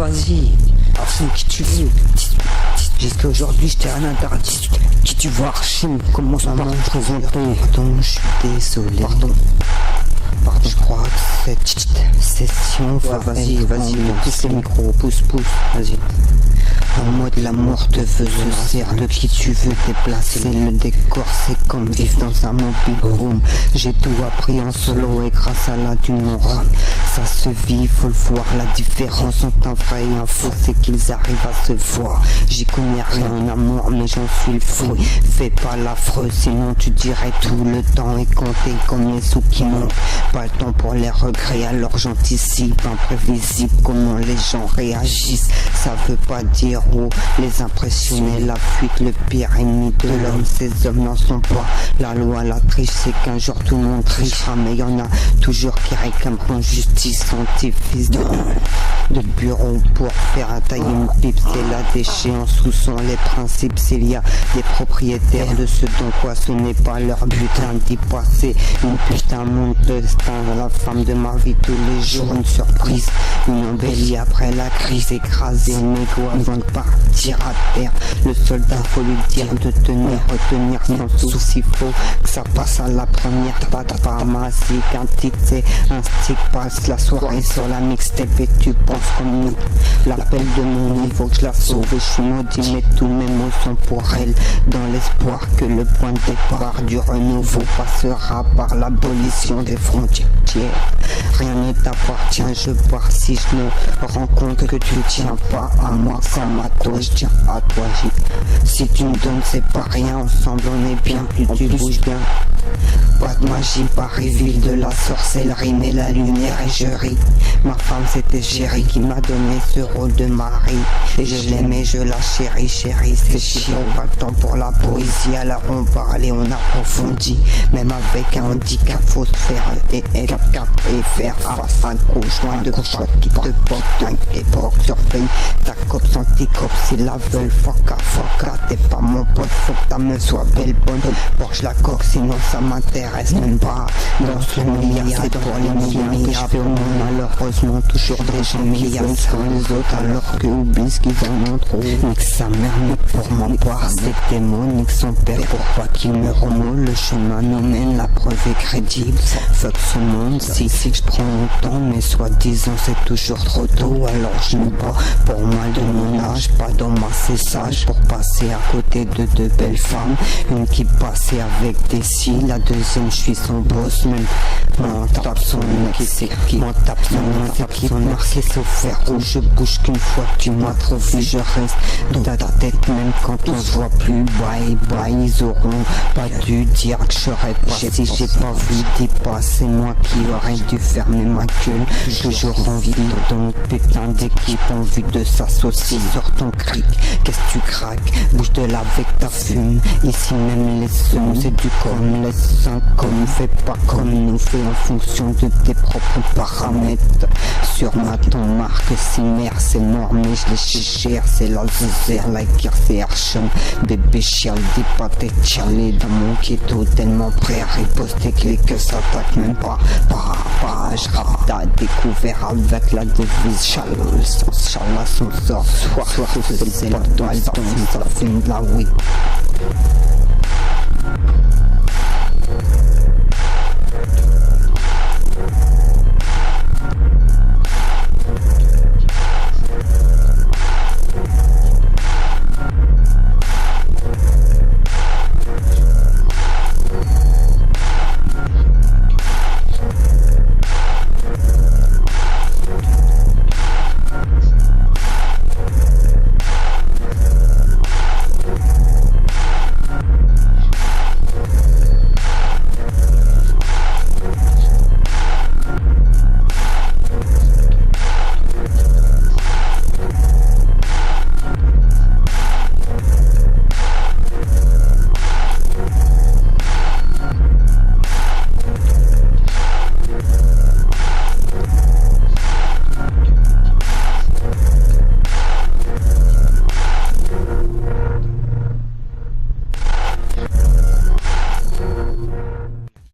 vas-y, assume qui tu veux. Jusqu'à aujourd'hui, je t'ai rien interdit. Qui tu vois, Archim, commence par me présenter. Pardon, je suis désolé. Pardon, je crois que cette session vas-y, pousse le micro, pousse, vas-y. En mode l'amour te veut se sert de qui tu veux déplacer. Le décor c'est comme vivre dans un mobile room. J'ai tout appris en solo et grâce à la du rhum. Ça se vit, faut le voir. La différence entre un vrai et un faux, c'est qu'ils arrivent à se voir. J'y connais rien en amour mais j'en suis le fruit. Fais pas l'affreux sinon tu dirais tout le temps est compté comme les sous qui manquent. Pas le temps pour les regrets alors j'anticipe. Imprévisible comment les gens réagissent. Ça veut pas dire les impressionner, la fuite, le pire ennemi de l'homme. Ces hommes n'en sont pas. La loi, la triche, c'est qu'un jour tout le monde trichera, mais y en a toujours qui réclameront justice. Anti-fils de bureau pour faire tailler une pipe, c'est la déchéance. Où sont les principes s'il y a des propriétaires de ce dont quoi ce n'est pas leur butin d'y passer une putain monde de destin. La femme de ma vie tous les jours, une surprise, une embellie après la crise, écrasée mes doigts avant de partir à terre. Le soldat faut lui dire de tenir, retenir sans souci, faut que ça passe à la première. Pas de pharmacie qu'un titre c'est un stick, passe la soirée sur la mixtape et tu penses comme nous. L'appel de mon niveau que je la sauve et je suis maudit mais tous mes mots sont pour elle. Dans l'espoir que le point de départ du renouveau passera par l'abolition des frontières. Rien ne t'appartient, je pars si je me rends compte que tu tiens pas à moi comme à toi, je tiens à toi. Si tu me donnes c'est pas rien, ensemble on est bien, plus tu bouges bien. Pas de magie, Paris, ville de la sorcellerie, mais la lumière et je ris. Ma femme c'était chérie qui m'a donné ce rôle de mari. Et je l'aimais, je la chérie, c'est chiant. Pas le temps pour la poésie, alors on parle et on approfondit. Même avec un handicap, faut se faire et être cap et faire face à un conjoint de choix qui te porte un époque. Surveille ta copse anti-cop, s'ils la veulent, fuck t'es pas mon pote, faut que ta meuf soit belle, bonne. Porsche la coque, sinon ça m'intéresse même pas. Dans ce milliard, c'est pour les millions que je fais au monde. Malheureusement, toujours des gens milliards sur les autres, alors que oublie ce qu'ils en ont trop. Nique sa mère, mais pour m'en boire, c'est démonique son père. Pour pas qu'il me remoule, le chemin nous mène, la preuve est crédible. Fuck ce monde, si je prends mon temps, mais soi-disant c'est toujours trop tôt. Alors je me bats pour moi de mon âge, pas dans ma sage pour passer à côté de deux belles femmes. Une qui passait avec des cils, la deuxième je suis son boss. Même mon tape son nom qui c'est qui, mon tape son nom c'est qui, marqué sauf faire rouge. Je bouge qu'une fois que tu m'as trop vu, je reste dans ta tête même quand on se voit plus. Bye bye, ils auront pas dû dire que j'aurais pas si j'ai pas vu des pas. C'est moi qui aurais dû fermer ma gueule. Toujours envie donc putain d'équipe en vue de s'associer sur ton cric. Qu'est-ce que tu craques, bouge de là avec ta fume. Ici même les sons c'est du comme les seins comme. Fais pas comme nous, fais en fonction de tes propres paramètres. Sur ma ton marque si mère c'est mort mais je les cher. C'est la zézère, la guerre c'est Archon. Bébé chial, dis pas t'es chialé dans mon ghetto. Tellement prêt à riposter que les que s'attaquent même pas. Je rappe t'as découvert avec la devise Challah son sort. Soir c'est le temps, ça fume de la weed.